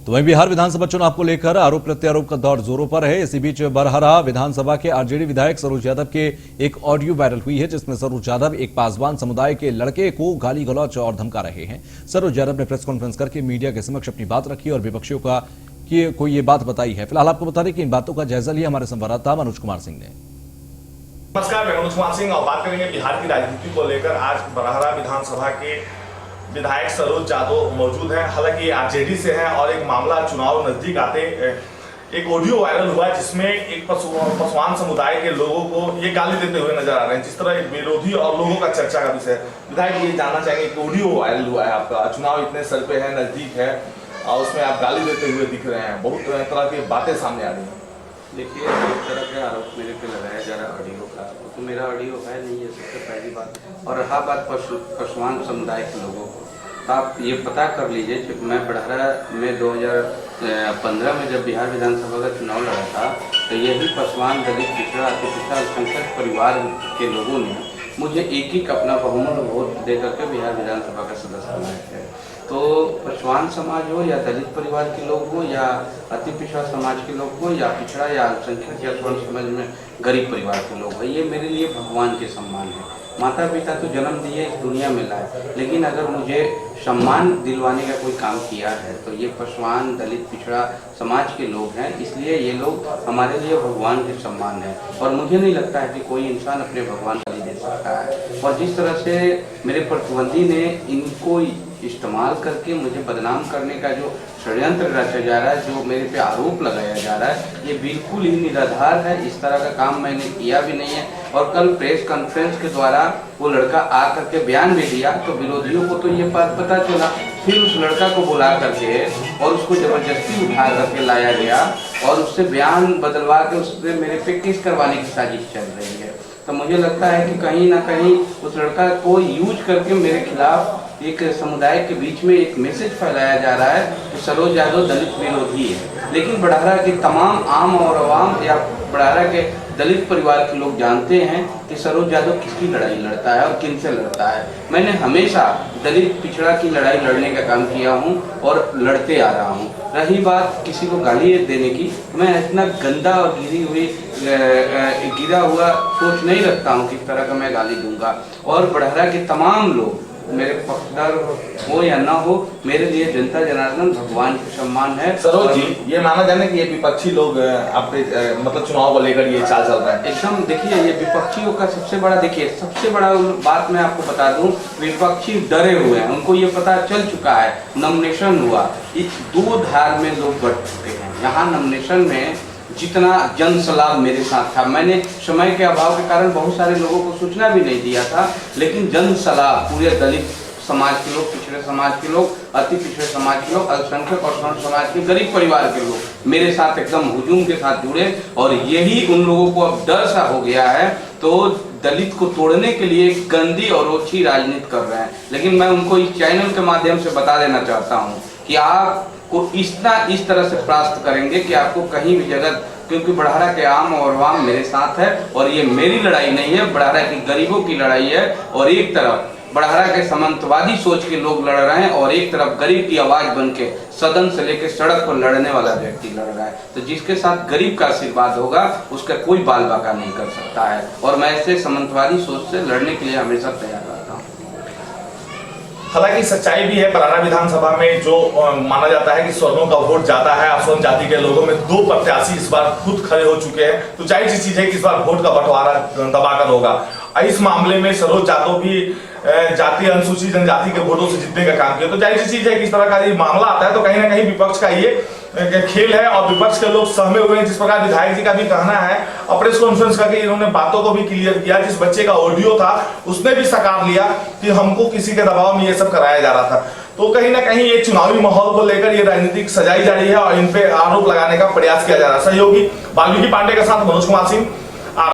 तो वहीं बिहार विधानसभा चुनाव को लेकर आरोप प्रत्यारोप का दौर जोरों पर है। इसी बीच बरहरा विधानसभा के आरजेडी विधायक सरोज यादव के एक ऑडियो वायरल हुई है, जिसमें सरोज यादव एक पासवान समुदाय के लड़के को गाली गलौज और धमका रहे हैं। सरोज यादव ने प्रेस कॉन्फ्रेंस करके मीडिया के समक्ष अपनी बात रखी और विपक्षियों का कोई ये बात बताई है। फिलहाल आपको बता दें कि इन बातों का जायजा लिया हमारे संवाददाता मनोज कुमार सिंह ने। नमस्कार, मैं मनोज कुमार सिंह और बात करेंगे बिहार की राजनीति को लेकर। आज बरहरा विधानसभा के विधायक सरोज यादव मौजूद हैं। हालांकि आरजेडी से हैं और एक मामला चुनाव नजदीक आते एक ऑडियो वायरल हुआ जिसमें एक पासवान समुदाय के लोगों को ये गाली देते हुए नजर आ रहे हैं, जिस तरह एक विरोधी और लोगों का चर्चा का विषय। विधायक ये जानना चाहेंगे कि ऑडियो वायरल हुआ है आपका, चुनाव इतने सर पे है, नजदीक है और उसमें आप गाली देते हुए दिख रहे हैं, बहुत तरह की बातें सामने आ रही हैं। देखिए, एक तरह के आरोप मेरे पे लगाया जा रहा ऑडियो का, तो मेरा ऑडियो है नहीं है, सबसे पहली बात। और रहा बात पासवान समुदाय के लोगों को, आप ये पता कर लीजिए कि मैं बरहरा में 2015 में जब बिहार विधानसभा का चुनाव लड़ा था, तो यही पासवान, दलित, पिछड़ा, अति पिछड़ा, अल्पसंख्यक परिवार के लोगों ने मुझे एक अपना बहुमूल्य वोट दे करके बिहार विधानसभा का सदस्य बनाए थे। तो पासवान समाज हो या दलित परिवार के लोग हो या अति पिछड़ा समाज के लोग हो या पिछड़ा या अल्पसंख्यक या स्वर्ण समाज में गरीब परिवार के लोग हो, ये मेरे लिए भगवान के सम्मान है। माता पिता तो जन्म दिए, इस दुनिया में लाए, लेकिन अगर मुझे सम्मान दिलवाने का कोई काम किया है तो ये पासवान, दलित, पिछड़ा समाज के लोग हैं। इसलिए ये लोग हमारे लिए भगवान के सम्मान है और मुझे नहीं लगता है कि कोई इंसान अपने भगवान को दे सकता है। और जिस तरह से मेरे प्रतिद्वंदी ने इनको इस्तेमाल करके मुझे बदनाम करने का जो षड्यंत्र रचा जा रहा है, जो मेरे पे आरोप लगाया जा रहा है, ये बिल्कुल ही निराधार है। इस तरह का काम मैंने किया भी नहीं है। और कल प्रेस कॉन्फ्रेंस के द्वारा वो लड़का आ करके बयान भी दिया, तो विरोधियों को तो ये बात पता चला। फिर उस लड़का को बुला करके और उसको जबरदस्ती उठा करके लाया गया और उससे बयान बदलवा के उससे मेरे पे केस करवाने की साजिश चल रही है। तो मुझे लगता है कि कहीं ना कहीं उस लड़का को यूज करके मेरे खिलाफ एक समुदाय के बीच में एक मैसेज फैलाया जा रहा है कि सरोज यादव दलित विरोधी है। लेकिन बरहरा के तमाम आम और अवाम या बरहरा के दलित परिवार के लोग जानते हैं कि सरोज यादव किसकी लड़ाई लड़ता है और किन से लड़ता है। मैंने हमेशा दलित पिछड़ा की लड़ाई लड़ने का काम किया हूं और लड़ते आ रहा हूं। रही बात किसी को गाली देने की, मैं इतना गंदा और गिरा हुआ सोच नहीं रखता हूं किस तरह का मैं गाली दूंगा। और बरहरा के तमाम लोग, मेरे पक्षदार हो या ना हो, मेरे लिए जनता जनार्दन भगवान के सम्मान है। सरोज जी, ये माना जाए कि ये विपक्षी लोग आपके मतलब चुनाव को लेकर ये चाल चल रहा है? एकदम, देखिए ये विपक्षियों का सबसे बड़ा बात मैं आपको बता दूं, विपक्षी डरे हुए हैं। उनको ये पता चल चुका है, नॉमिनेशन हुआ, इस दो धार में लोग बढ़ चुके हैं। यहाँ नॉमिनेशन में जितना जन सलाह मेरे साथ था, मैंने समय के अभाव के कारण बहुत सारे लोगों को सूचना भी नहीं दिया था, लेकिन जन सलाह पूरे दलित समाज के लोग, पिछड़े समाज के लोग, अति पिछड़े समाज के लोग, अल्पसंख्यक और स्वर्ण समाज के गरीब परिवार के लोग मेरे साथ एकदम हुजूम के साथ जुड़े। और यही उन लोगों को अब डर सा हो गया है, तो दलित को तोड़ने के लिए गंदी और ओछी राजनीति कर रहे हैं। लेकिन मैं उनको इस चैनल के माध्यम से बता देना चाहता हूँ कि आप को इस तरह से प्राप्त करेंगे कि आपको कहीं भी जगह, क्योंकि बरहरा के आम और अवाम मेरे साथ है और ये मेरी लड़ाई नहीं है, बरहरा की गरीबों की लड़ाई है। और एक तरफ बरहरा के सामंतवादी सोच के लोग लड़ रहे हैं और एक तरफ गरीब की आवाज बन के सदन से लेकर सड़क पर लड़ने वाला व्यक्ति लड़ रहा है। तो जिसके साथ गरीब का आशीर्वाद होगा उसका कोई बाल बाका नहीं कर सकता है। और मैं ऐसे सामंतवादी सोच से लड़ने के लिए हमेशा तैयार रहता हूँ। हालांकि सच्चाई भी है, बरहरा विधानसभा में जो माना जाता है कि स्वर्णों का वोट ज्यादा है, असवर्ण जाति के लोगों में 2 प्रत्याशी इस बार खुद खड़े हो चुके हैं, तो जाहिर सी चीज है कि इस बार वोट का बंटवारा दबाकर होगा। इस मामले में सरोज यादव भी जाति अनुसूचित जनजाति के वोटों से जीतने का काम किया, तो जाहिर सी चीज है कि इस तरह का ये मामला आता है तो कहीं ना कहीं विपक्ष का ये खेल है और विपक्ष के लोग सहमे हुए हैं। जिस प्रकार विधायक जी का भी कहना है और प्रेस कॉन्फ्रेंस करके इन्होंने बातों को भी क्लियर किया, जिस बच्चे का ऑडियो था उसने भी साकार लिया कि हमको किसी के दबाव में ये सब कराया जा रहा था। तो कहीं ना कहीं ये चुनावी माहौल को लेकर ये राजनीतिक सजाई जा रही है और इन पे आरोप लगाने का प्रयास किया जा रहा है। सहयोगी वाल्मीकि पांडे के साथ मनोज कुमार सिंह।